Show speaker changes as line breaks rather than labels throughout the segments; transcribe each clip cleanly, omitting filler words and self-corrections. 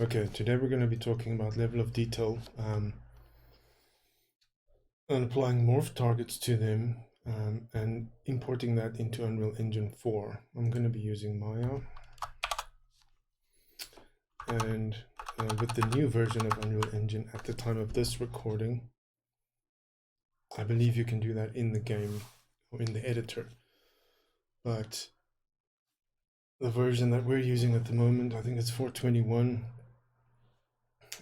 Okay, today we're going to be talking about level of detail and applying morph targets to them and importing that into Unreal Engine 4. I'm going to be using Maya, and with the new version of Unreal Engine at the time of this recording, I believe you can do that in the game or in the editor, but the version that we're using at the moment, I think it's 4.21,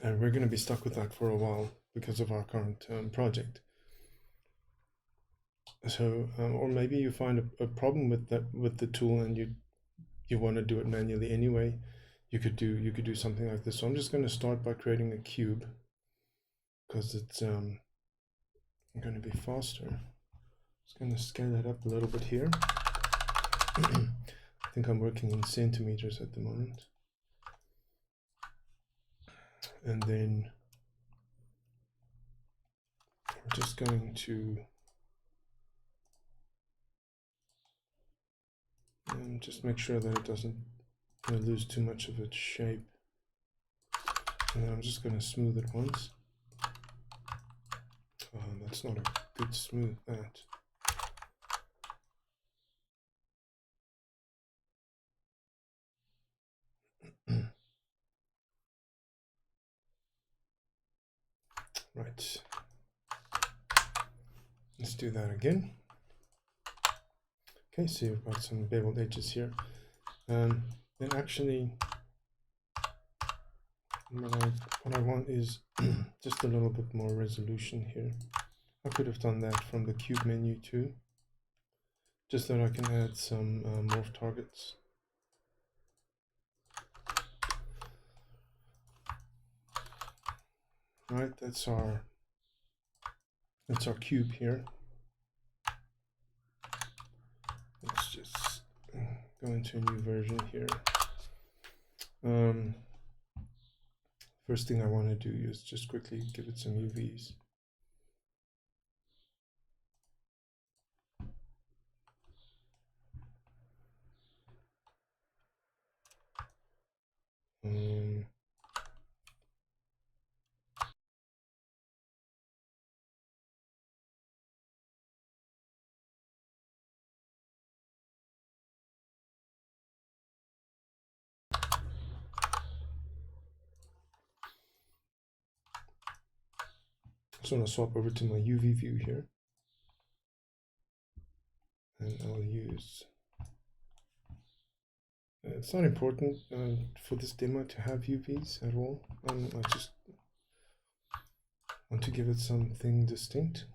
and we're going to be stuck with that for a while because of our current project. So, or maybe you find a problem with that with the tool, and you want to do it manually anyway. You could do something like this. So I'm just going to start by creating a cube because it's going to be faster. Just going to scale it up a little bit here. I think I'm working in centimeters at the moment, and then we're just going to just make sure that it doesn't lose too much of its shape. And then I'm just going to smooth it once. That's not a good smooth that. Right. Let's do that again. Okay, so you've got some beveled edges here. Then actually, what I want is just a little bit more resolution here. I could have done that from the cube menu too, just that I can add some morph targets. Right, that's our cube here. Let's just go into a new version here. First thing I want to do is just quickly give it some UVs. So I'm going to swap over to my UV view here, and I'll use, it's not important for this demo to have UVs at all. I just want to give it something distinct.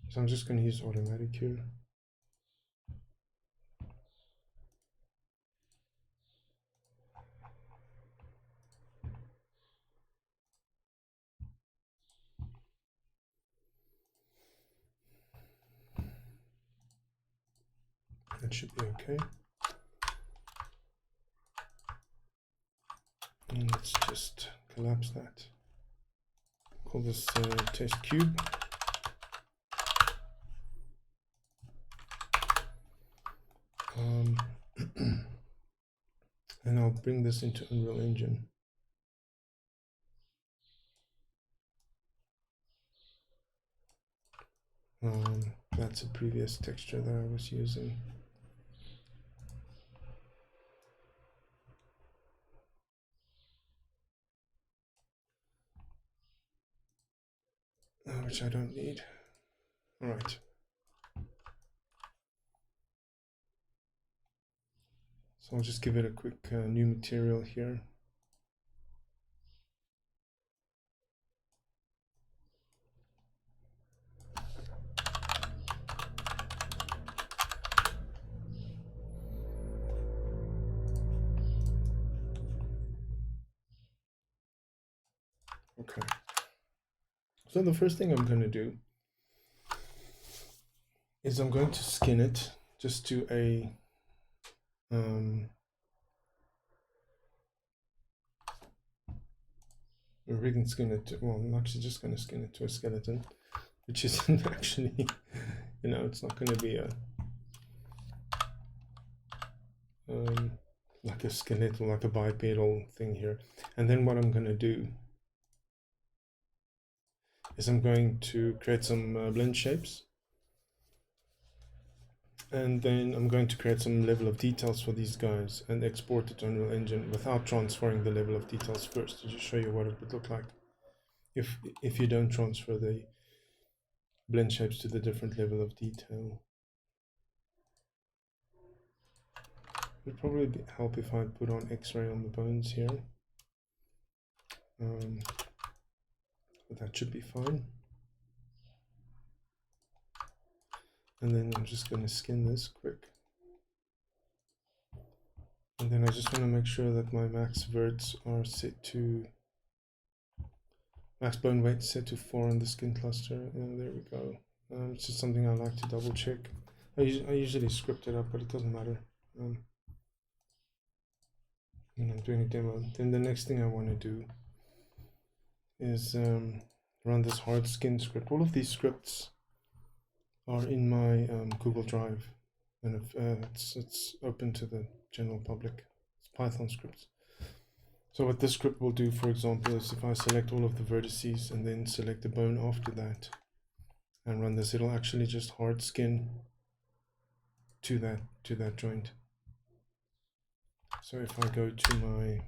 So I'm just going to use automatic here. That should be okay. And let's just collapse that. Call this test cube. And I'll bring this into Unreal Engine. That's a previous texture that I was using. Which I don't need. All right. So I'll just give it a quick new material here. Okay. So the first thing I'm going to do is I'm going to skin it just to a we can skin it to, well, I'm actually just going to skin it to a skeleton, which isn't actually, it's not going to be a like a skeletal, like a bipedal thing here. And then what I'm going to do is I'm going to create some blend shapes, and then I'm going to create some level of details for these guys and export it to Unreal Engine without transferring the level of details first, to just show you what it would look like if you don't transfer the blend shapes to the different level of detail. It would probably help if I put on X-ray on the bones here, but that should be fine. And then I'm just going to skin this quick. And then I just want to make sure that my max verts are set to, max bone weight set to 4 on the skin cluster. And there we go. It's just something I like to double check. I usually script it up, but it doesn't matter. When I'm doing a demo. Then the next thing I want to do is run this hard skin script. All of these scripts are in my Google Drive, and it's open to the general public. It's Python scripts. So what this script will do, for example, is if I select all of the vertices and then select the bone after that and run this, it'll actually just hard skin to that joint. So if I go to my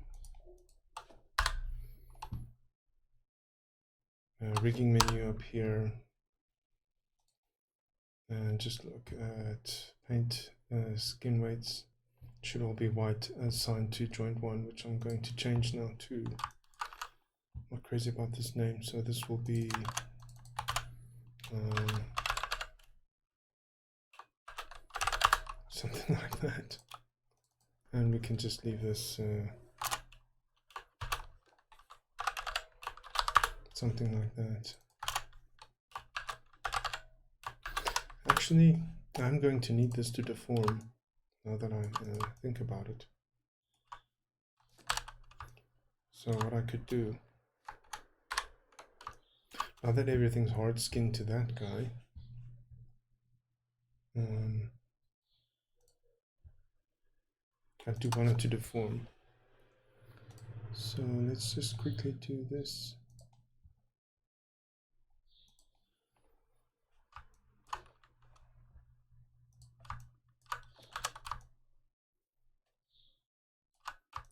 rigging menu up here and just look at paint skin weights, it should all be white assigned to joint 1, which I'm going to change now to, I'm not crazy about this name, so this will be something like that, and we can just leave this something like that. Actually, I'm going to need this to deform now that I think about it. So what I could do, now that everything's hard skinned to that guy, I do want it to deform. So let's just quickly do this.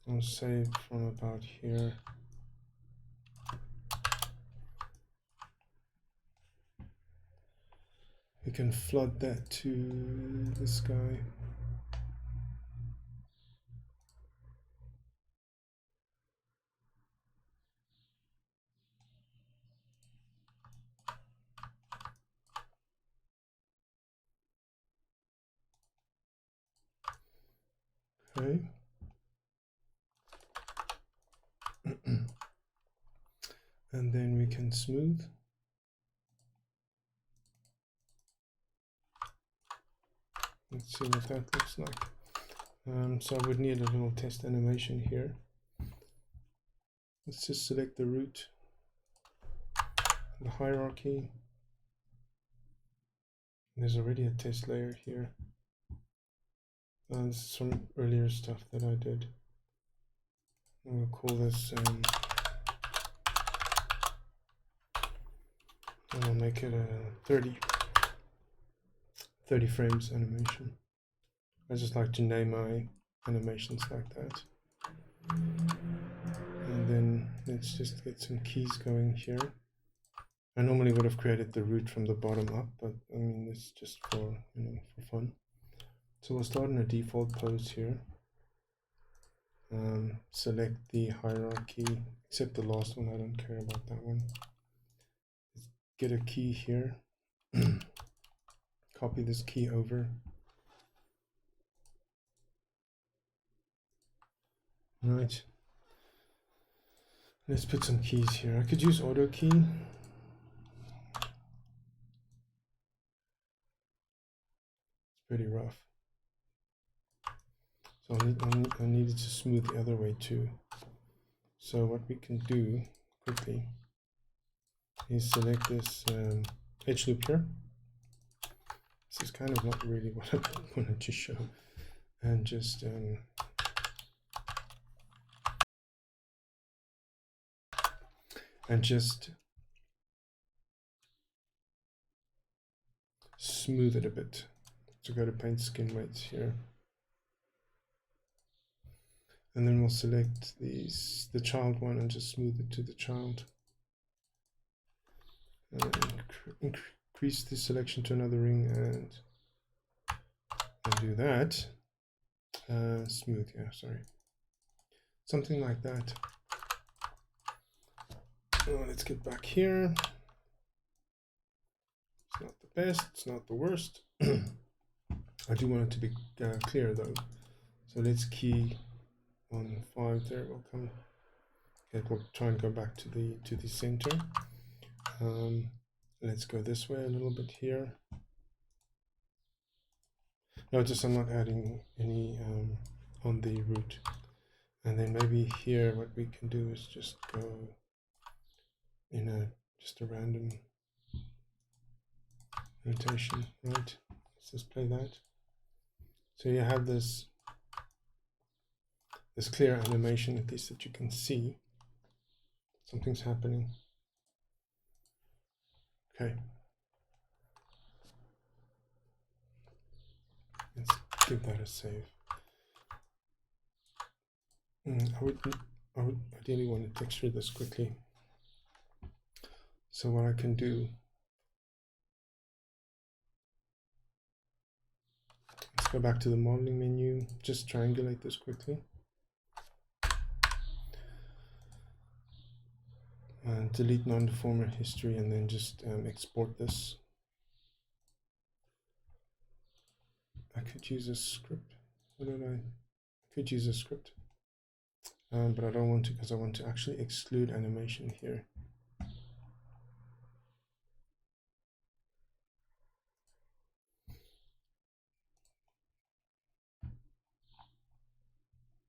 I'll save from about here. We can flood that to this guy. Okay. And then we can smooth. Let's see what that looks like. So I would need a little test animation here. Let's just select the root, the hierarchy. There's already a test layer here. This is some earlier stuff that I did. And we'll call this, and I'll make it a 30 frames animation. I just like to name my animations like that. And then let's just get some keys going here. I normally would have created the root from the bottom up, but I mean, it's just for, for fun. So we'll start in a default pose here. Select the hierarchy, except the last one, I don't care about that one. Let's get a key here. Copy this key over. Right. Let's put some keys here. I could use auto key. It's pretty rough. So I need it to smooth the other way too. So what we can do quickly is select this edge loop here. This is kind of not really what I wanted to show. And just and just smooth it a bit. So go to paint skin weights here. And then we'll select the child one and just smooth it to the child. And increase the selection to another ring and do that. Smooth, yeah, sorry. Something like that. Oh, let's get back here. It's not the best, it's not the worst. I do want it to be clear though. So let's key on 5 there. We'll come. Okay, we'll try and go back to the center. Let's go this way a little bit here. Notice I'm not adding any on the root. And then maybe here what we can do is just go in just a random rotation, right? Let's just play that. So you have this clear animation, at least that you can see something's happening. Okay. Let's give that a save. I would ideally want to texture this quickly. So what I can do, let's go back to the modeling menu, just triangulate this quickly. And delete non-deformer history and then just export this. I could use a script. What did I could use a script. But I don't want to, because I want to actually exclude animation here.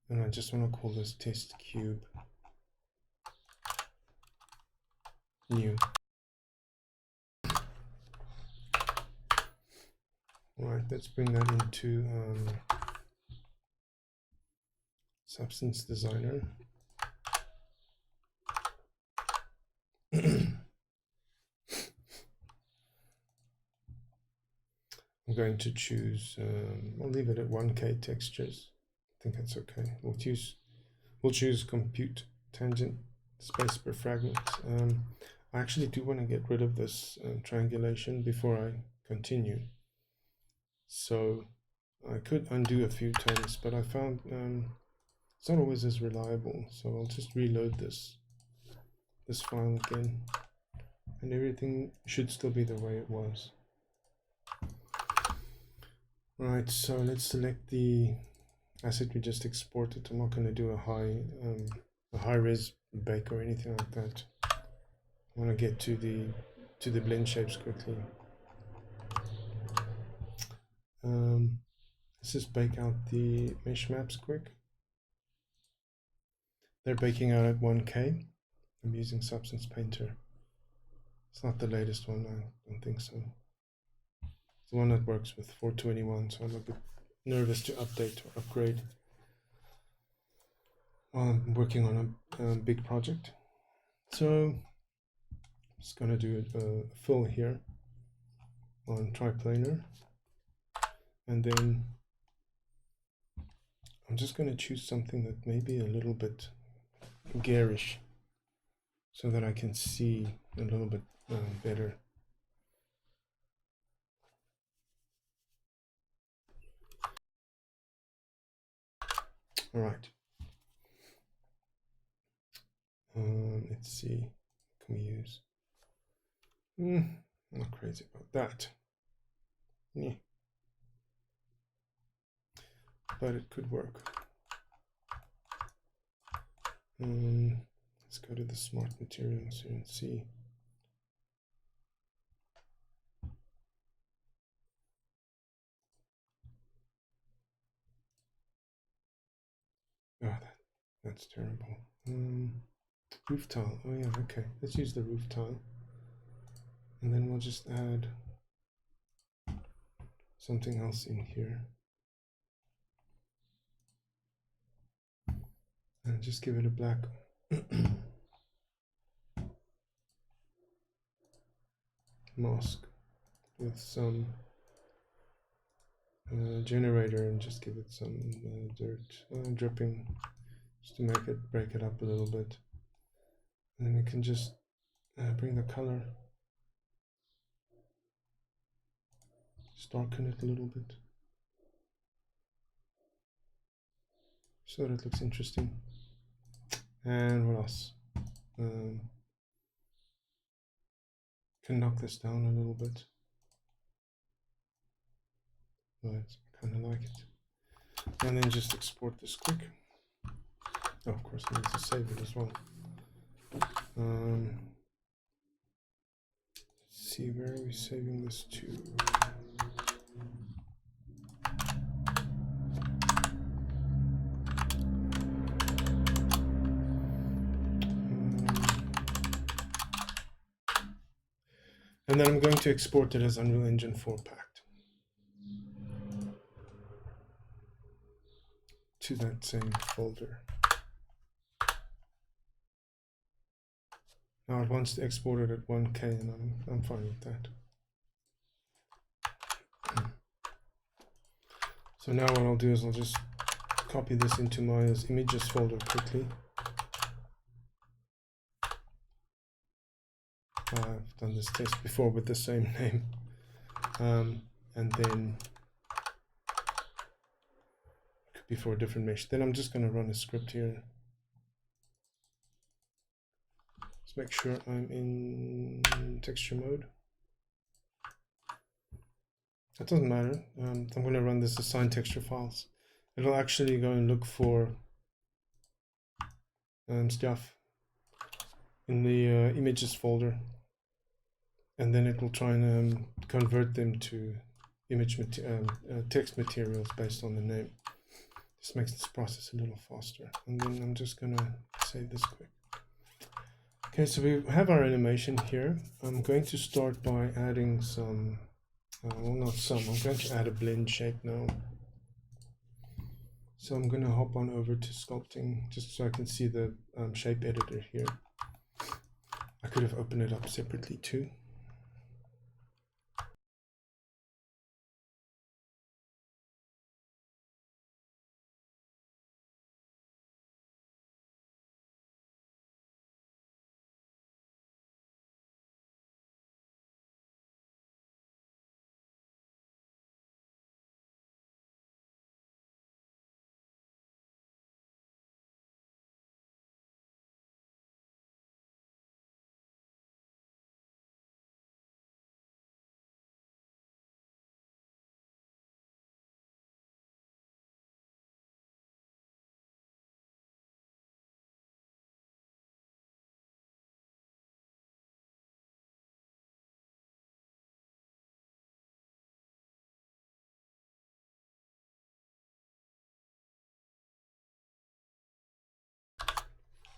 And I just want to call this test cube new. All right, let's bring that into Substance Designer. I'm going to choose, I'll leave it at 1K textures. I think that's okay. We'll choose compute tangent space per fragment. I actually do want to get rid of this triangulation before I continue. So I could undo a few times, but I found it's not always as reliable. So I'll just reload this file again, and everything should still be the way it was. Right, so let's select the asset we just exported. I'm not going to do a high res bake or anything like that. I want to get to the blend shapes quickly. Let's just bake out the mesh maps quick. They're baking out at 1K. I'm using Substance Painter. It's not the latest one, I don't think so. It's the one that works with 421, so I'm a bit nervous to update or upgrade while I'm working on a big project. So I'm just going to do a fill here on triplanar, and then I'm just going to choose something that may be a little bit garish so that I can see a little bit better. All right. Let's see. What can we use? I'm not crazy about that. Yeah. But it could work. Let's go to the smart materials here and see. Oh, that's terrible. Roof tile. Oh yeah, okay. Let's use the roof tile. And then we'll just add something else in here. And just give it a black. mask with some generator and just give it some dirt dripping, just to make it break it up a little bit. And then we can just bring the color, just darken it a little bit so that it looks interesting. And what else? Can knock this down a little bit, but I kind of like it. And then just export this quick. Oh, of course, I need to save it as well. Let's see, where are we saving this to? And then I'm going to export it as Unreal Engine 4 packed to that same folder. Now it wants to export it at 1K, and I'm fine with that. So now what I'll do is I'll just copy this into my images folder quickly. I've done this test before with the same name. And then it could be for a different mesh. Then I'm just going to run a script here. Let's make sure I'm in texture mode. That doesn't matter. I'm going to run this assign texture files. It'll actually go and look for stuff in the images folder, and then it will try and convert them to image text materials based on the name. This makes this process a little faster. And then I'm just going to save this quick. Okay, so we have our animation here. I'm going to start by adding some, well, not some, I'm going to add a blend shape now. So I'm going to hop on over to sculpting just so I can see the shape editor here. I could have opened it up separately too.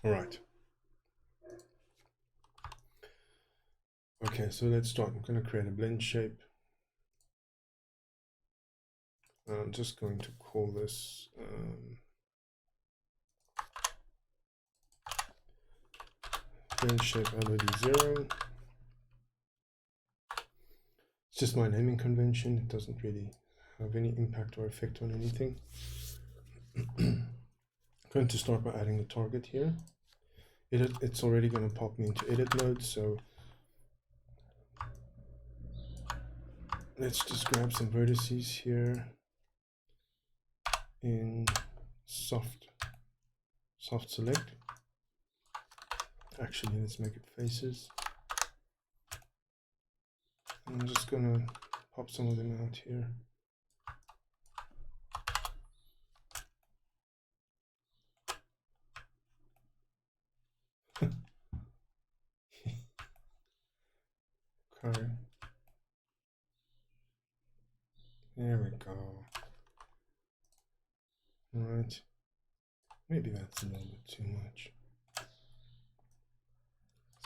All right. Okay, so let's start. I'm going to create a blend shape. I'm just going to call this blend shape LOD 0. It's just my naming convention. It doesn't really have any impact or effect on anything. I'm going to start by adding a target here. It's already going to pop me into edit mode, so let's just grab some vertices here in soft select. Actually, let's make it faces. And I'm just going to pop some of them out here. Okay. There we go. All right. Maybe that's a little bit too much.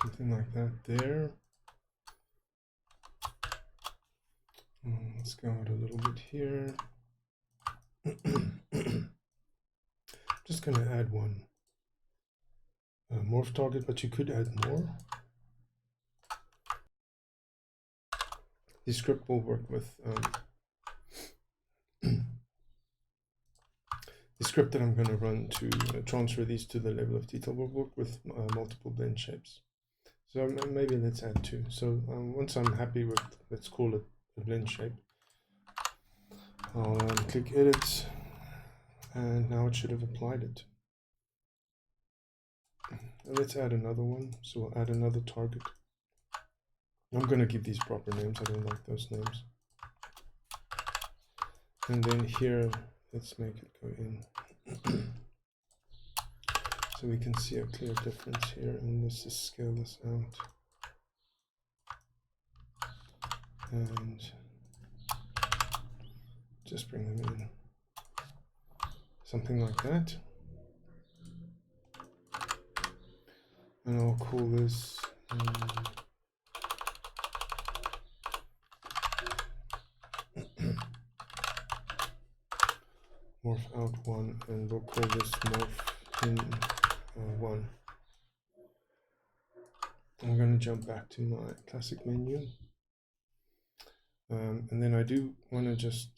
Something like that there. Let's go out a little bit here. Just going to add one morph target, but you could add more. the script will work with the script that I'm going to run to transfer these to the level of detail will work with multiple blend shapes. So maybe let's add 2. So once I'm happy with, let's call it a blend shape, I'll click edit, and now it should have applied it. And let's add another one. So we'll add another target. I'm going to give these proper names. I don't like those names. And then here, let's make it go in. So we can see a clear difference here, and let's just scale this out. And just bring them in. Something like that. And I'll call this morph out 1, and we'll call this morph in 1. I'm going to jump back to my classic menu. And then I do want to just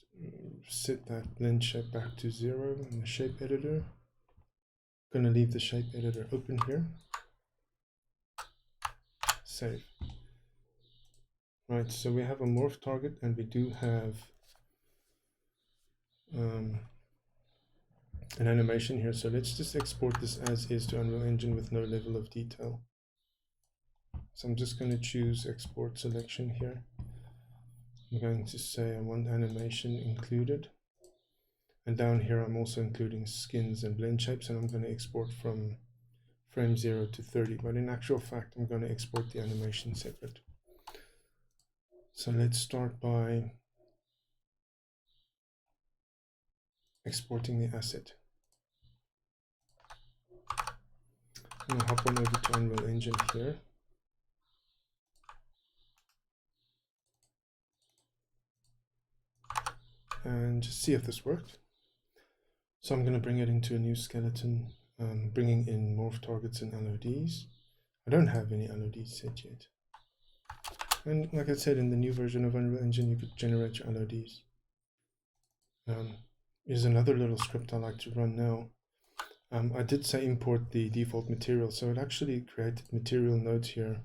set that blend shape back to 0 in the shape editor. I'm going to leave the shape editor open here. Save. Right, so we have a morph target, and we do have an animation here. So let's just export this as is to Unreal Engine with no level of detail. So I'm just going to choose export selection here. I'm going to say I want animation included. And down here I'm also including skins and blend shapes, and I'm going to export from frame 0 to 30. But in actual fact, I'm going to export the animation separate. So let's start by exporting the asset. I'm going to hop on over to Unreal Engine here. And just see if this worked. So I'm going to bring it into a new skeleton, bringing in morph targets and LODs. I don't have any LODs set yet. And like I said, in the new version of Unreal Engine, you could generate your LODs. Here's another little script I like to run now. I did say import the default material, so it actually created material nodes here.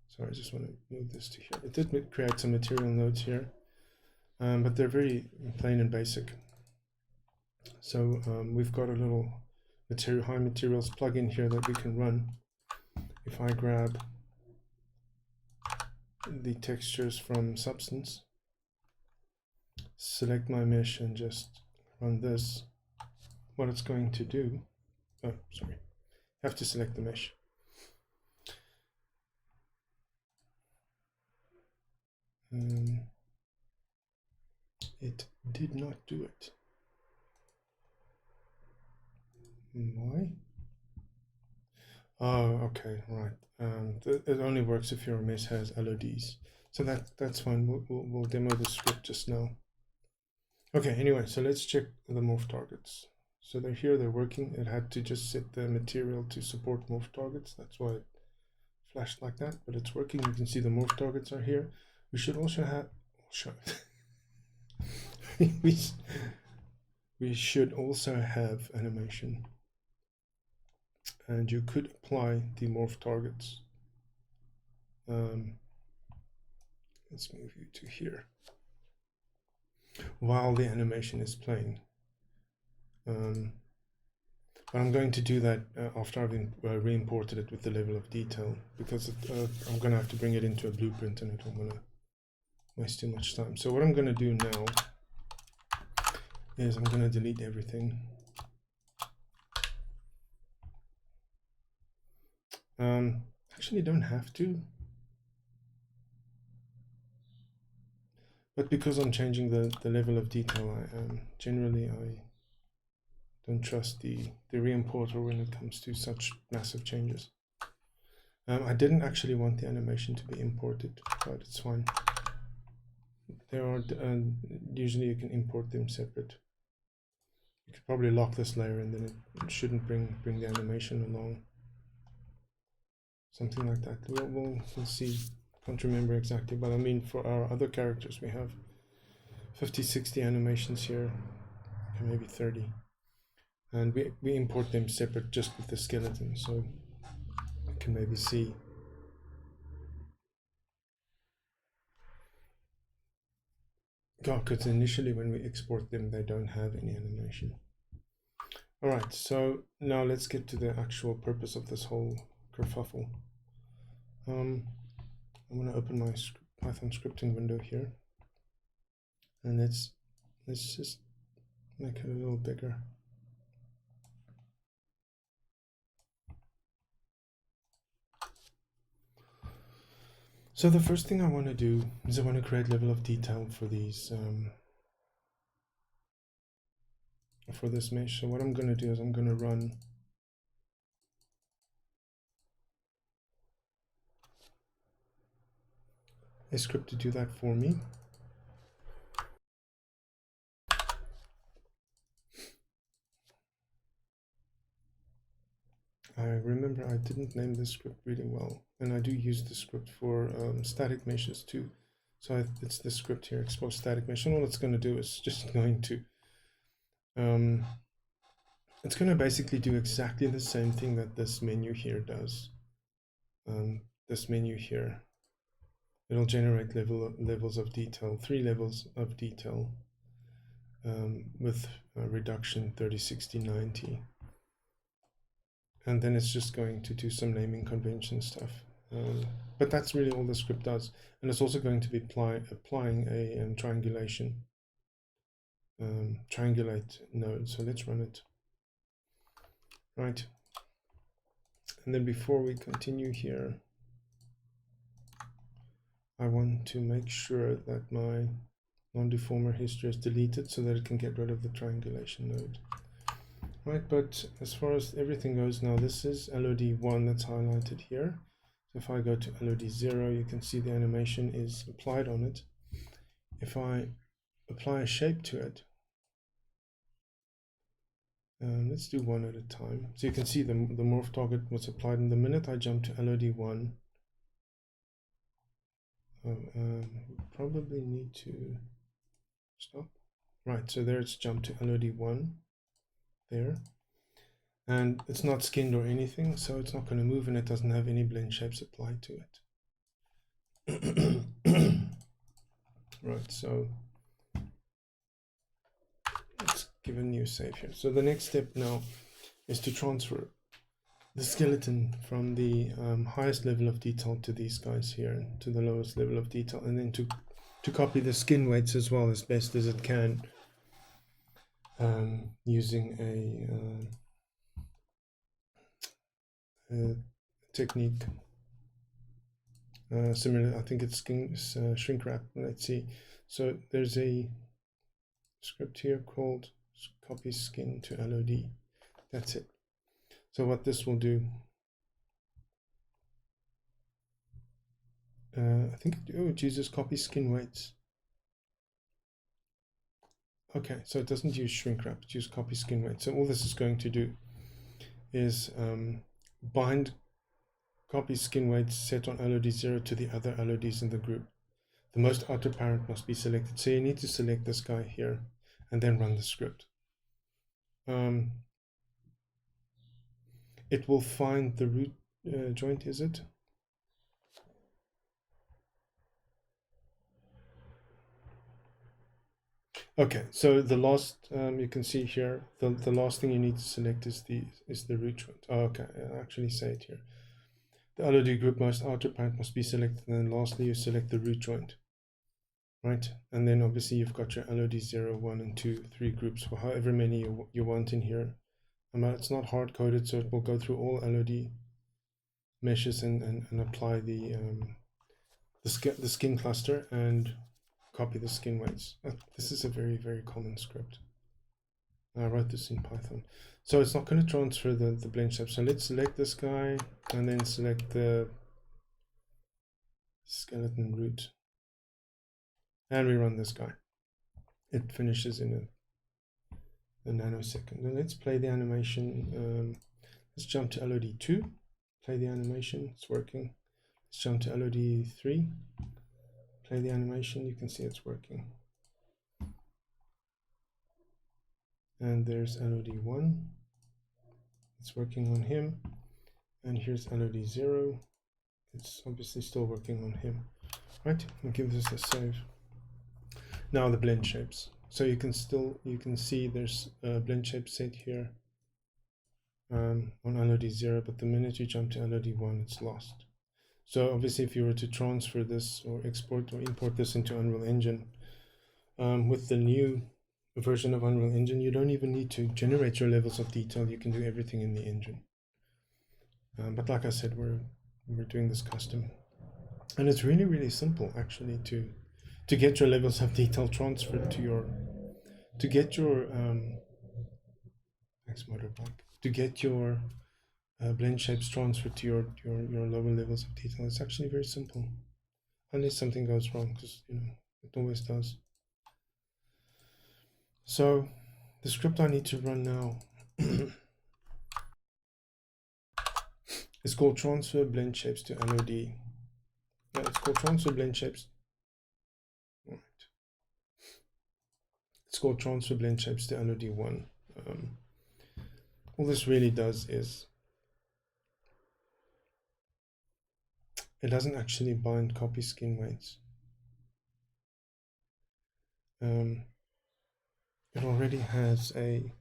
Sorry, I just want to move this to here. It did create some material nodes here, but they're very plain and basic. So we've got a little high materials plugin here that we can run. If I grab the textures from Substance, select my mesh, and just run this, what it's going to do, oh, sorry, have to select the mesh. It did not do it. Why? Oh, okay, right. It only works if your mesh has LODs. So that's fine. We'll demo the script just now. Okay, anyway, so let's check the morph targets. So they're here, they're working. It had to just set the material to support morph targets. That's why it flashed like that, but it's working. You can see the morph targets are here. We should also have, we should also have animation. And you could apply the morph targets. Let's move you to here while the animation is playing. But I'm going to do that after I've re-imported it with the level of detail, because I'm going to have to bring it into a blueprint, and I don't want to waste too much time. So what I'm going to do now is I'm going to delete everything. Actually, don't have to. But because I'm changing the level of detail, generally I don't trust the re-importer when it comes to such massive changes. I didn't actually want the animation to be imported, but it's fine. There are usually you can import them separate. You could probably lock this layer, and then it shouldn't bring the animation along. Something like that. We'll see. Can't remember exactly, but I mean for our other characters we have 50, 60 animations here, and maybe 30. And we import them separate just with the skeleton, so you can maybe see. Because initially when we export them, they don't have any animation. All right, so now let's get to the actual purpose of this whole kerfuffle. I'm going to open my Python scripting window here, and let's just make it a little bigger. So the first thing I want to do is I want to create level of detail for these for this mesh. So what I'm going to do is I'm going to run a script to do that for me. I remember I didn't name this script really well, and I do use the script for static meshes too. So it's this script here, expose static mesh, and all it's going to do is just going to it's going to basically do exactly the same thing that this menu here does. This menu here, it'll generate levels of detail, 3 levels of detail with reduction 30, 60, 90. And then it's just going to do some naming convention stuff. But that's really all the script does. And it's also going to be applying a triangulate node. So let's run it. Right. And then before we continue here, I want to make sure that my non-deformer history is deleted so that it can get rid of the triangulation node. Right, but as far as everything goes now, this is LOD 1 that's highlighted here. So if I go to LOD 0, you can see the animation is applied on it. If I apply a shape to it, let's do one at a time. So you can see the morph target was applied, and the minute I jump to LOD 1, probably need to stop. Right, so there it's jumped to LOD 1 there. And it's not skinned or anything, so it's not going to move, and it doesn't have any blend shapes applied to it. Right, so let's give a new save here. So the next step now is to transfer the skeleton from the highest level of detail to these guys here, to the lowest level of detail, and then to copy the skin weights as well as best as it can, using a technique similar. I think it's shrink wrap. Let's see. So there's a script here called copy skin to LOD. That's it. So what this will do, I think it uses copy skin weights. Okay, so it doesn't use shrink wrap, it uses copy skin weight. So all this is going to do is bind copy skin weights set on LOD 0 to the other LODs in the group. The most outer parent must be selected. So you need to select this guy here and then run the script. It will find the root joint, is it? Okay, so the last you can see here, the last thing you need to select is the root joint. Oh, okay, I'll actually say it here. The LOD group most outer parent must be selected, and then lastly you select the root joint. Right, and then obviously you've got your LOD 0, 1, and 2, 3 groups for however many you want in here. It's not hard coded, so it will go through all LOD meshes and apply the skin cluster and copy the skin weights. This is a very, very common script. I wrote this in Python. So it's not going to transfer the blend shape. So let's select this guy and then select the skeleton root. And we run this guy. It finishes in a nanosecond. And let's play the animation. Let's jump to LOD 2. Play the animation. It's working. Let's jump to LOD 3, play the animation, you can see it's working. And there's LOD 1, it's working on him. And here's LOD 0, it's obviously still working on him. Right, I'll give this a save. Now the blend shapes. So you can see there's a blend shape set here on LOD 0, but the minute you jump to LOD 1, it's lost. So obviously if you were to transfer this or export or import this into Unreal Engine, with the new version of Unreal Engine, you don't even need to generate your levels of detail. You can do everything in the engine. But like I said, we're doing this custom. And it's really, really simple actually to get your levels of detail transferred to your blend shapes transferred to your lower levels of detail. It's actually very simple, unless something goes wrong, because it always does. So the script I need to run now is called transfer blend shapes to LOD. No, it's called transfer blend shapes. Right. It's called transfer blend shapes to LOD1. All this really does is it doesn't actually bind copy skin weights. It already has a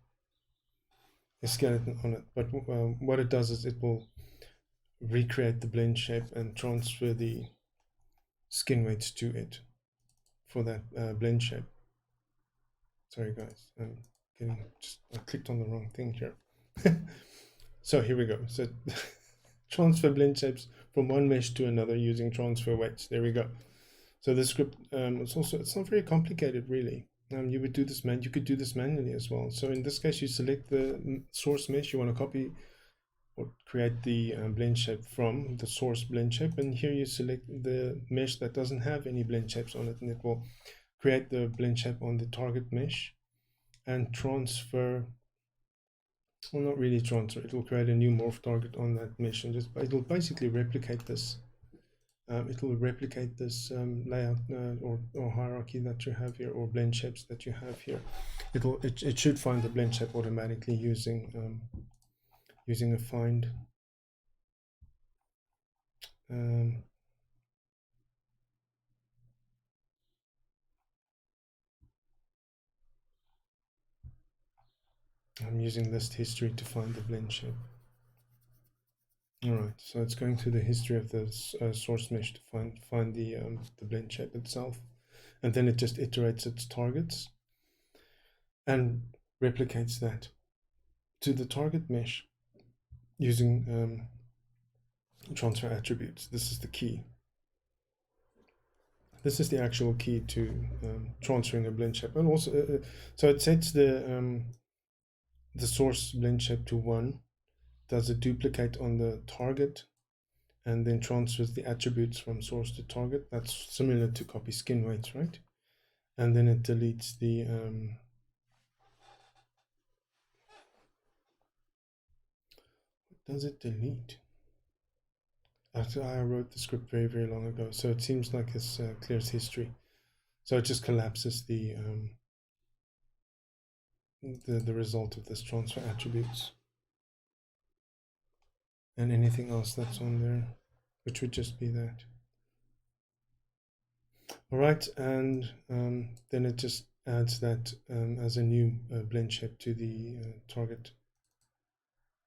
skeleton on it, but what it does is it will recreate the blend shape and transfer the skin weights to it for that blend shape. Sorry guys, I clicked on the wrong thing here. So here we go. So transfer blend shapes from one mesh to another using transfer weights. There we go. So this script, it's not very complicated really. You would do this you could do this manually as well. So in this case, you select the source mesh you want to copy or create the blend shape from the source blend shape, and here you select the mesh that doesn't have any blend shapes on it, and it will create the blend shape on the target mesh and transfer, well, not really transfer, it will create a new morph target on that mesh, and it'll basically replicate this. It will replicate this layout or hierarchy that you have here, or blend shapes that you have here. It should find the blend shape automatically using a find. I'm using list history to find the blend shape. All right, so it's going through the history of the source mesh to find the blend shape itself, and then it just iterates its targets and replicates that to the target mesh using transfer attributes. This is the key. This is the actual key to transferring a blend shape, and also so it sets the source blend shape to 1, does a duplicate on the target, and then transfers the attributes from source to target. That's similar to copy skin weights, right? And then it deletes the what does it delete? After I wrote the script very, very long ago, so it seems like this clears history. So it just collapses the result of this transfer attributes and anything else that's on there, which would just be that. All right, and then it just adds that as a new blend shape to the target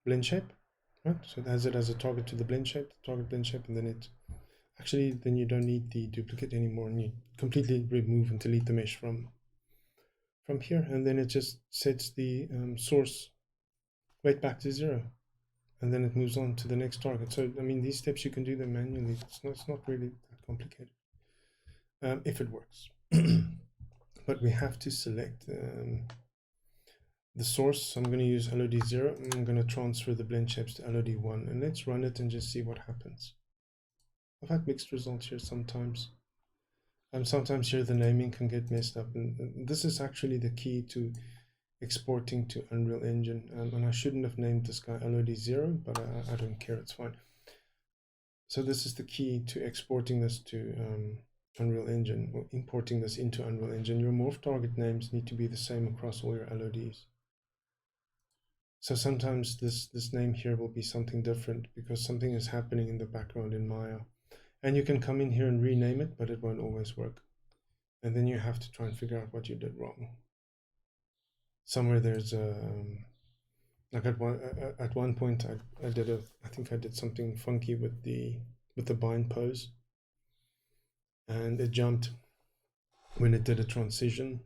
blend shape, right? So it adds it as a target to the target blend shape, and then then you don't need the duplicate anymore, and you completely remove and delete the mesh from here, and then it just sets the source weight back to 0, and then it moves on to the next target. So I mean, these steps you can do them manually. It's not really that complicated if it works. But we have to select the source. So I'm going to use LOD 0, and I'm going to transfer the blend shapes to LOD 1, and let's run it and just see what happens. I've had mixed results here sometimes. Sometimes here the naming can get messed up, and this is actually the key to exporting to Unreal Engine. And I shouldn't have named this guy LOD 0, but I don't care, it's fine. So this is the key to exporting this to Unreal Engine, or importing this into Unreal Engine. Your morph target names need to be the same across all your LODs. So sometimes this name here will be something different because something is happening in the background in Maya. And you can come in here and rename it, but it won't always work. And then you have to try and figure out what you did wrong. Somewhere there's a like at one point I think I did something funky with the bind pose, and it jumped when it did a transition,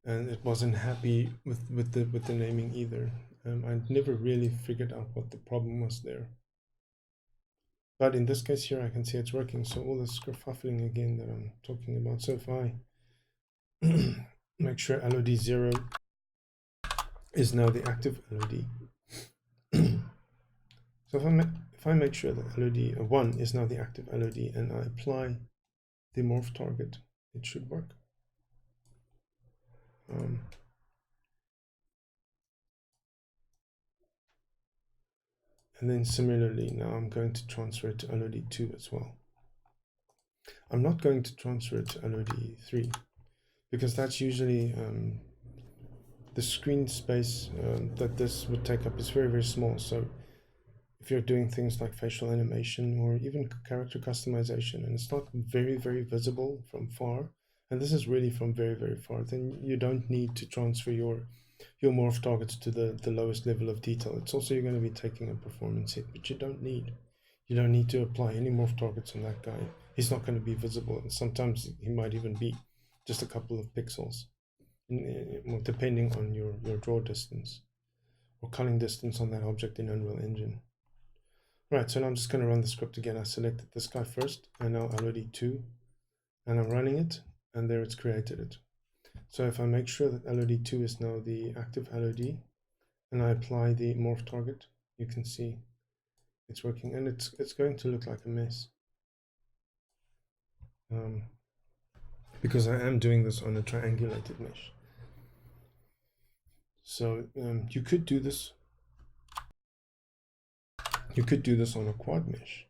and it wasn't happy with the naming either. I never really figured out what the problem was there. But in this case here, I can see it's working. So all this kerfuffling again that I'm talking about. So if I make sure LOD 0 is now the active LOD. So if I make sure that LOD 1 is now the active LOD and I apply the morph target, it should work. And then similarly, now I'm going to transfer it to LOD 2 as well. I'm not going to transfer it to LOD 3 because that's usually the screen space that this would take up is very, very small. So if you're doing things like facial animation or even character customization, and it's not very, very visible from far, and this is really from very, very far, then you don't need to transfer your morph targets to the lowest level of detail. It's also you're going to be taking a performance hit, but you don't need to apply any morph targets on that guy. He's not going to be visible, and sometimes he might even be just a couple of pixels, depending on your draw distance or culling distance on that object in Unreal Engine. Right, so now I'm just going to run the script again. I selected this guy first, and now LOD 2, and I'm running it, and there it's created it. So if I make sure that LOD 2 is now the active LOD, and I apply the morph target, you can see it's working, and it's going to look like a mess. Because I am doing this on a triangulated mesh. So you could do this. You could do this on a quad mesh,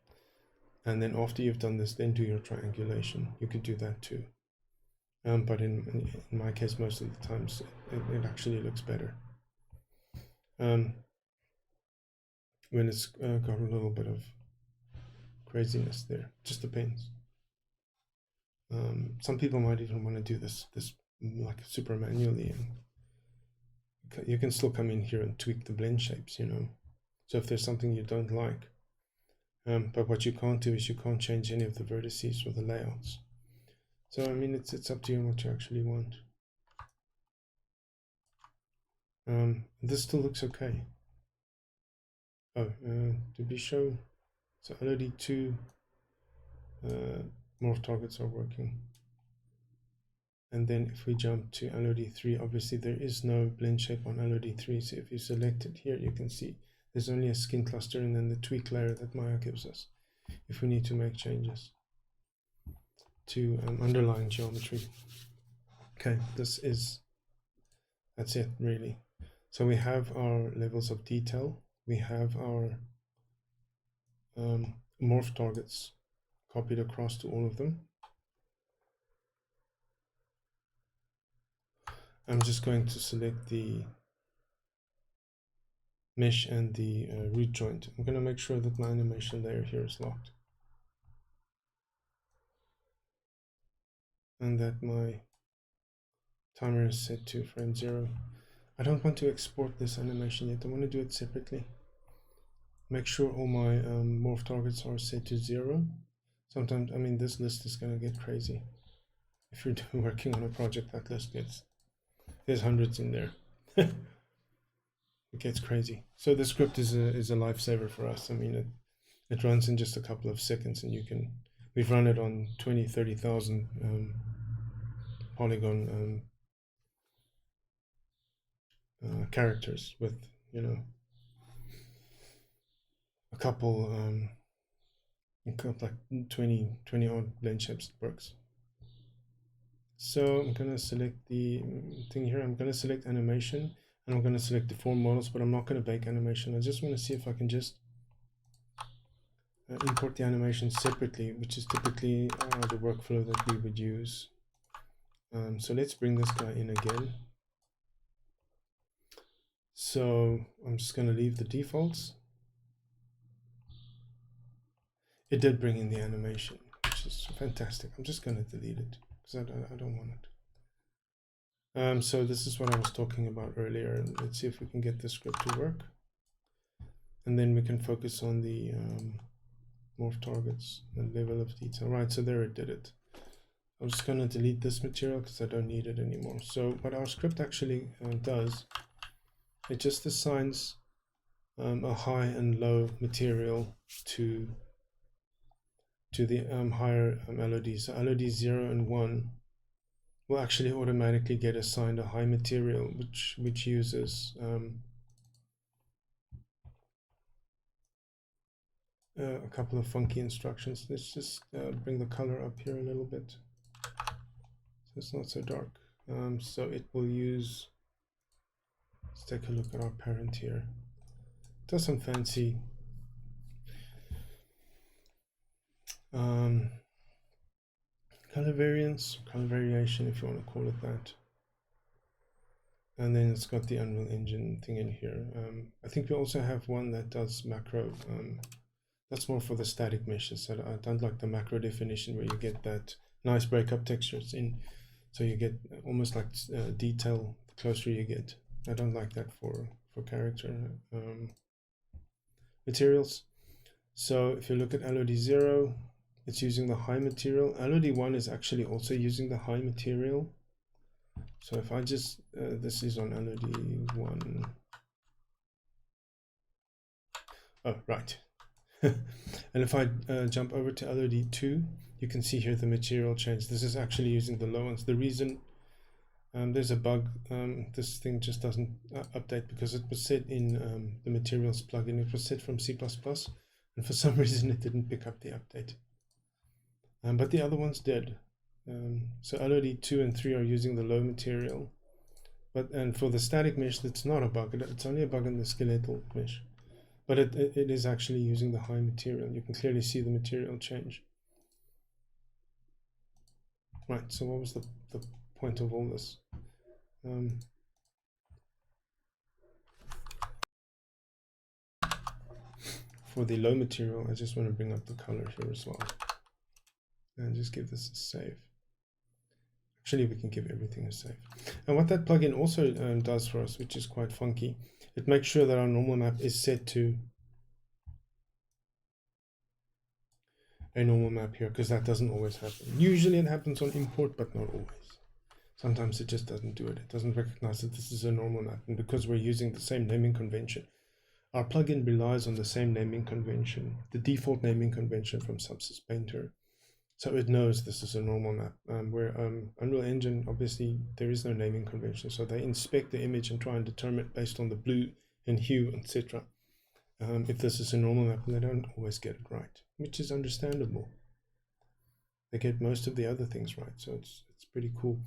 and then after you've done this, then do your triangulation. You could do that too. But in my case, most of the times it actually looks better when it's got a little bit of craziness there. Just depends. Some people might even want to do this like super manually, and you can still come in here and tweak the blend shapes, you know. So if there's something you don't like, but what you can't do is you can't change any of the vertices or the layouts. So I mean, it's up to you what you actually want. This still looks okay. Oh, did we show? So LOD 2 morph targets are working. And then if we jump to LOD 3, obviously there is no blend shape on LOD 3. So if you select it here, you can see there's only a skin cluster and then the tweak layer that Maya gives us if we need to make changes to underlying geometry. Okay, that's it really. So we have our levels of detail, we have our morph targets copied across to all of them. I'm just going to select the mesh and the root joint. I'm going to make sure that my animation layer here is locked, and that my timer is set to frame 0. I don't want to export this animation yet. I want to do it separately. Make sure all my morph targets are set to 0. Sometimes, I mean, this list is going to get crazy. If you're working on a project, that list there's hundreds in there. It gets crazy. So the script is a lifesaver for us. I mean, it runs in just a couple of seconds, and we've run it on 20-30,000 polygon characters with, you know, a couple like 20 odd blend shapes. It works. So I'm going to select the thing here. I'm going to select animation, and I'm going to select the form models, but I'm not going to bake animation. I just want to see if I can just import the animation separately, which is typically the workflow that we would use. So let's bring this guy in again. So I'm just going to leave the defaults. It did bring in the animation, which is fantastic. I'm just going to delete it because I don't want it. So this is what I was talking about earlier. Let's see if we can get the script to work. And then we can focus on the morph targets and level of detail. Right, so there it did it. I'm just going to delete this material because I don't need it anymore. So what our script actually does, it just assigns a high and low material to the higher LOD. So LOD 0 and 1 will actually automatically get assigned a high material, which uses a couple of funky instructions. Let's just bring the color up here a little bit so it's not so dark. So it will use, let's take a look at our parent here. It does some fancy color variance, color variation, if you want to call it that. And then it's got the Unreal Engine thing in here. I think we also have one that does macro. That's more for the static meshes. So I don't like the macro definition where you get that nice breakup textures in. So you get almost like detail the closer you get. I don't like that for character materials. So if you look at LOD 0, it's using the high material. LOD 1 is actually also using the high material. So if I just, this is on LOD 1. Oh, right. And if I jump over to LOD 2, you can see here the material change. This is actually using the low ones. The reason there's a bug, this thing just doesn't update because it was set in the materials plugin. It was set from C++, and for some reason it didn't pick up the update. But the other ones did. So LOD 2 and 3 are using the low material. And for the static mesh, that's not a bug. It's only a bug in the skeletal mesh. But it is actually using the high material. You can clearly see the material change. Right, so what was the point of all this? For the low material, I just want to bring up the color here as well. And just give this a save. Actually, we can give everything a save. And what that plugin also does for us, which is quite funky, it makes sure that our normal map is set to a normal map here, because that doesn't always happen. Usually it happens on import, but not always. Sometimes it just doesn't do it. It doesn't recognize that this is a normal map. And because we're using the same naming convention, our plugin relies on the same naming convention, the default naming convention from Subsys Painter. So it knows this is a normal map. Where Unreal Engine, obviously, there is no naming convention. So they inspect the image and try and determine based on the blue and hue, etc. If this is a normal map, and they don't always get it right, which is understandable. They get most of the other things right, so it's pretty cool.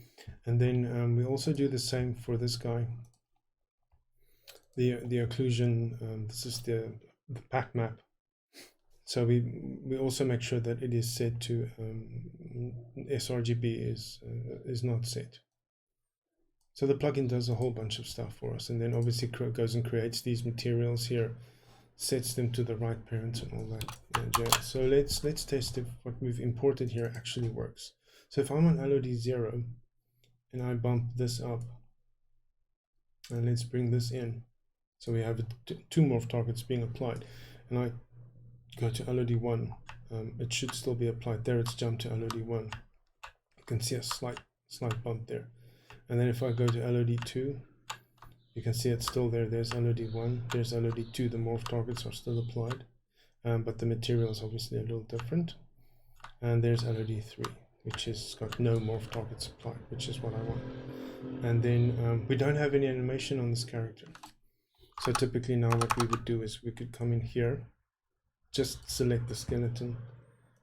And then we also do the same for this guy. The occlusion, this is the pack map. So we also make sure that it is set to sRGB is not set. So the plugin does a whole bunch of stuff for us, and then obviously goes and creates these materials here, sets them to the right parents and all that. So let's test if what we've imported here actually works. So if I'm on LOD 0 and I bump this up, and let's bring this in. So we have two morph targets being applied, and I go to LOD 1, it should still be applied. There it's jumped to LOD 1. You can see a slight bump there. And then if I go to LOD 2, you can see it's still there. There's LOD 1, there's LOD 2. The morph targets are still applied, but the material is obviously a little different. And there's LOD 3, which has got no morph targets applied, which is what I want. And then we don't have any animation on this character. So typically now what we would do is we could come in here, just select the skeleton,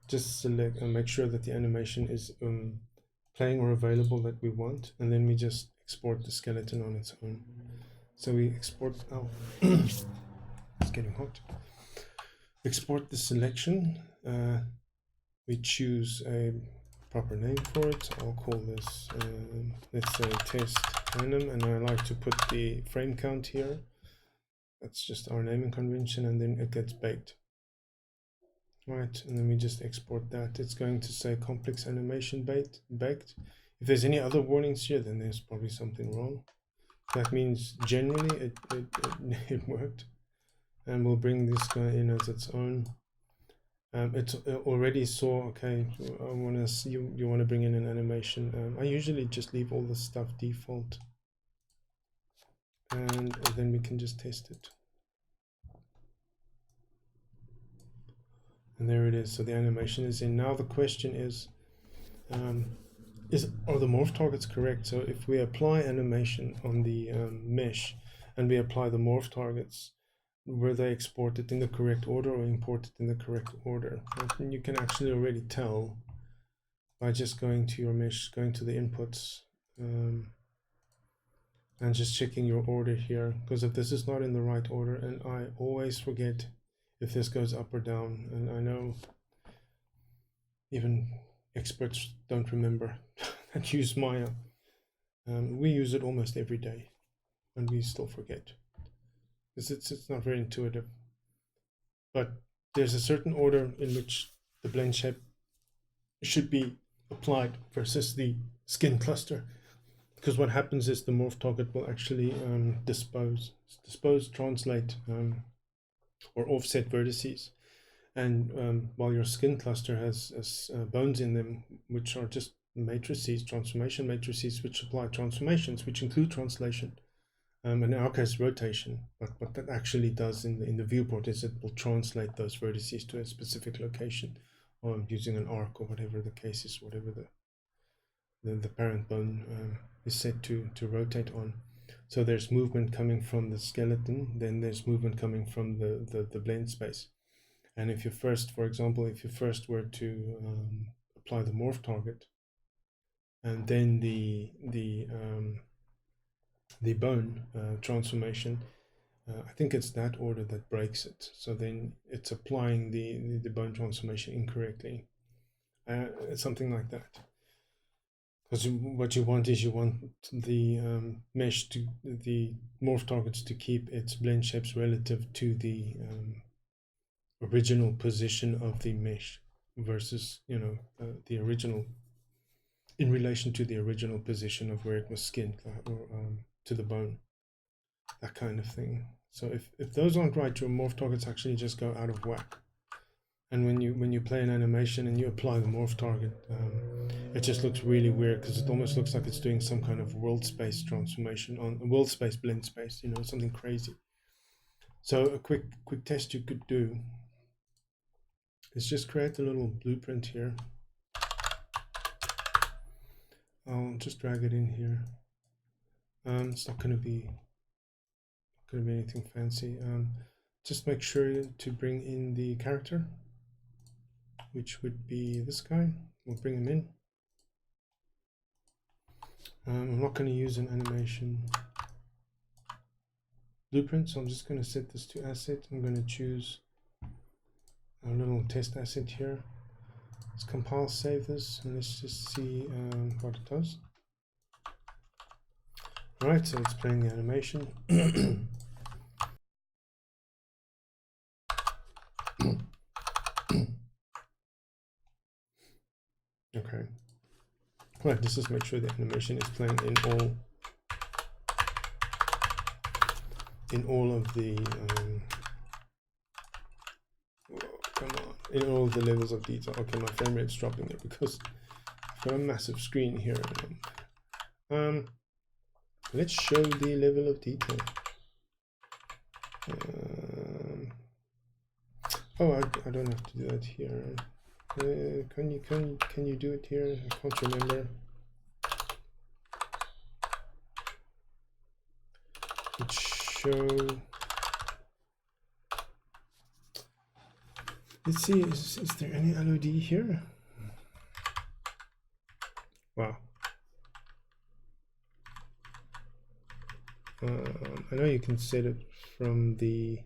just select and make sure that the animation is playing or available that we want, and then we just export the skeleton on its own. So we export, oh, it's getting hot. export the selection. We choose a proper name for it. I'll call this, let's say, test anim, and I like to put the frame count here. That's just our naming convention, and then it gets baked. Right, and then we just export that. It's going to say complex animation baked. If there's any other warnings here, then there's probably something wrong. That means generally it worked. And we'll bring this guy in as its own. It already saw, okay, I want to see you want to bring in an animation. I usually just leave all this stuff default. And then we can just test it. And there it is. So the animation is in. Now the question is are the morph targets correct? So if we apply animation on the mesh and we apply the morph targets, were they exported in the correct order or imported in the correct order? And you can actually already tell by just going to your mesh, going to the inputs, and just checking your order here. Because if this is not in the right order, and I always forget if this goes up or down, and I know even experts don't remember and use Maya. We use it almost every day, and we still forget. It's not very intuitive. But there's a certain order in which the blend shape should be applied versus the skin cluster. Because what happens is the morph target will actually dispose, translate, or offset vertices. And while your skin cluster has bones in them, which are just matrices, transformation matrices, which apply transformations, which include translation, in our case rotation. But what that actually does in the viewport is it will translate those vertices to a specific location, or using an arc or whatever the case is, whatever the parent bone is set to rotate on. So there's movement coming from the skeleton, then there's movement coming from the blend space. And if you first, for example, if you first were to apply the morph target, and then the bone transformation, I think it's that order that breaks it. So then it's applying the bone transformation incorrectly. It's something like that. Because what you want is you want the mesh to the morph targets to keep its blend shapes relative to the original position of the mesh versus the original in relation to the original position of where it was skinned, or to the bone, that kind of thing. So if those aren't right, your morph targets actually just go out of whack. And when you play an animation and you apply the morph target, it just looks really weird, because it almost looks like it's doing some kind of world space transformation on a world space blend space, something crazy. So a quick test you could do is just create a little blueprint here. I'll just drag it in here. It's not going to be anything fancy. Just make sure to bring in the character, which would be this guy. We'll bring him in. I'm not going to use an animation blueprint, so I'm just going to set this to asset. I'm going to choose a little test asset here. Let's compile, save this, and let's just see what it does. Alright, so it's playing the animation. Okay. Right, let's just make sure the animation is playing in all of the come on, in all the levels of detail. Okay, my frame rate's dropping there because I've got a massive screen here. Let's show the level of detail. Oh, I don't have to do that here. Can you do it here? I can't remember. Let's show. Let's see. Is there any LOD here? Wow. I know you can set it from the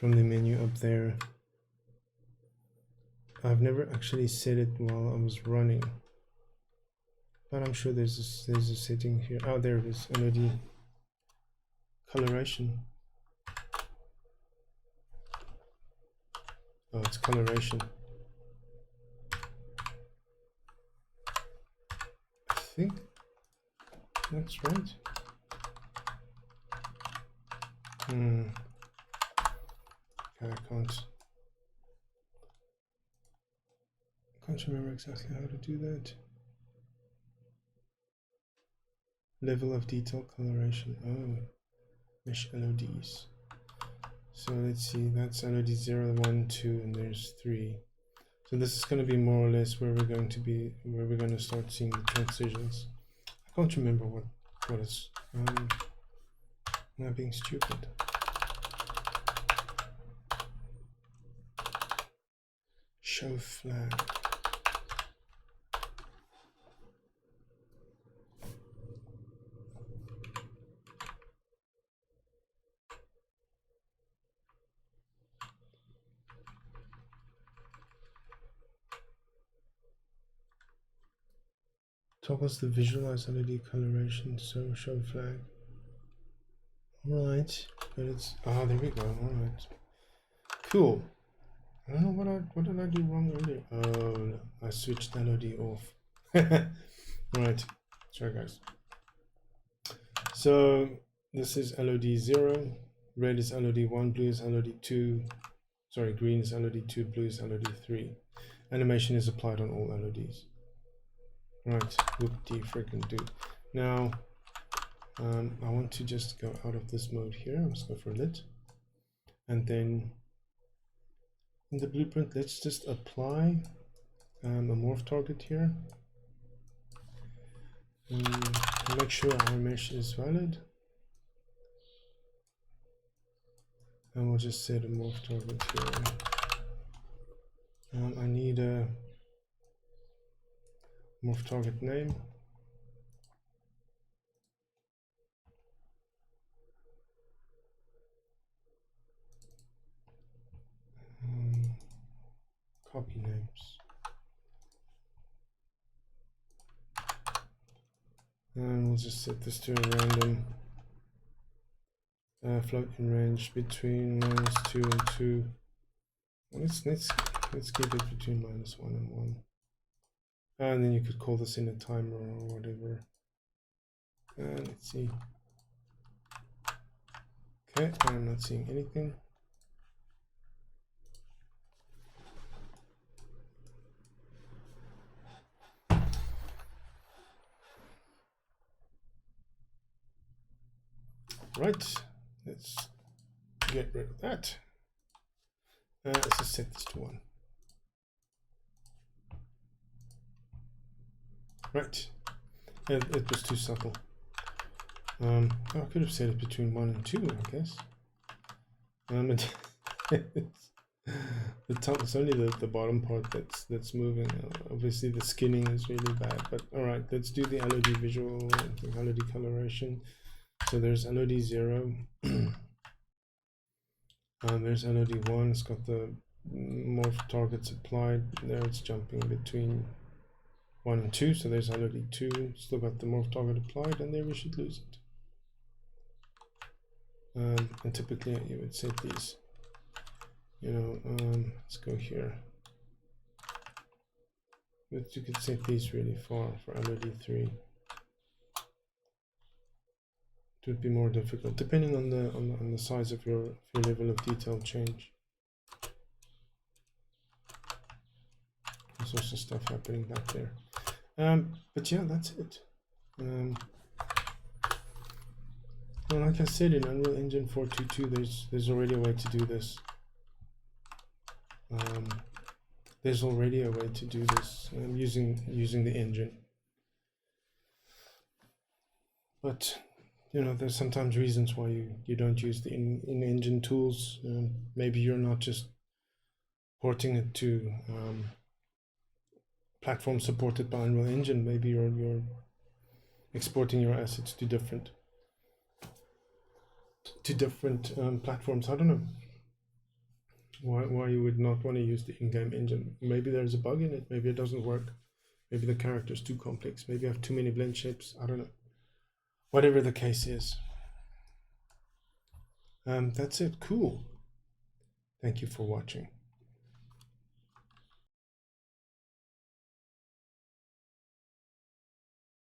from the menu up there. I've never actually set it while I was running, but I'm sure there's a setting here. Oh, there it is. LOD coloration. Oh, it's coloration. I think that's right. Okay, I can't remember exactly how to do that. Level of detail coloration. Oh, mesh LODs. So let's see, that's LOD 0, 1, 2, and there's 3. So this is going to be more or less where we're going to start seeing the transitions. I can't remember what it's. I'm not being stupid. Show flag. Toggles the visualize LOD coloration, so show flag. Alright, but it's there we go. Alright. Cool. I don't know what did I do wrong earlier? Oh no, I switched LOD off. Right. Sorry guys. So this is LOD 0, red is LOD 1, blue is LOD 2, sorry, green is LOD 2, blue is LOD 3. Animation is applied on all LODs. Right, whoop-de freaking do. Now, I want to just go out of this mode here. Let's go for lit. And then in the blueprint, let's just apply a morph target here. Make sure our mesh is valid. And we'll just set a morph target here. I need a morph target name. Copy names. And we'll just set this to a random float in range between -2 and 2. Let's keep it between -1 and 1. And then you could call this in a timer or whatever. Let's see. Okay, I'm not seeing anything. Right, let's get rid of that. Let's just set this to 1. Right, it was too subtle. I could have set it between 1 and 2, I guess. It's only the bottom part that's moving. Obviously the skinning is really bad, but all right, let's do the LOD visual, the LOD coloration. So there's LOD 0. There's LOD 1. It's got the morph targets applied. There it's jumping between 1 and 2. So there's LOD 2. Still got the morph target applied, and there we should lose it. And typically you would set these. Let's go here. But you could set these really far for LOD 3. It would be more difficult depending on the size of your level of detail change. There's also stuff happening back there. But yeah, that's it. Well, like I said, in Unreal Engine 4.2.2, there's already a way to do this. There's already a way to do this using the engine. But there's sometimes reasons why you don't use the in-engine tools. Maybe you're not just porting it to platforms supported by Unreal Engine. Maybe you're exporting your assets to different platforms. I don't know. why you would not want to use the in-game engine. Maybe there's a bug in it, maybe it doesn't work, maybe the character is too complex, maybe I have too many blend shapes, I don't know. Whatever the case is. That's it. Cool. Thank you for watching.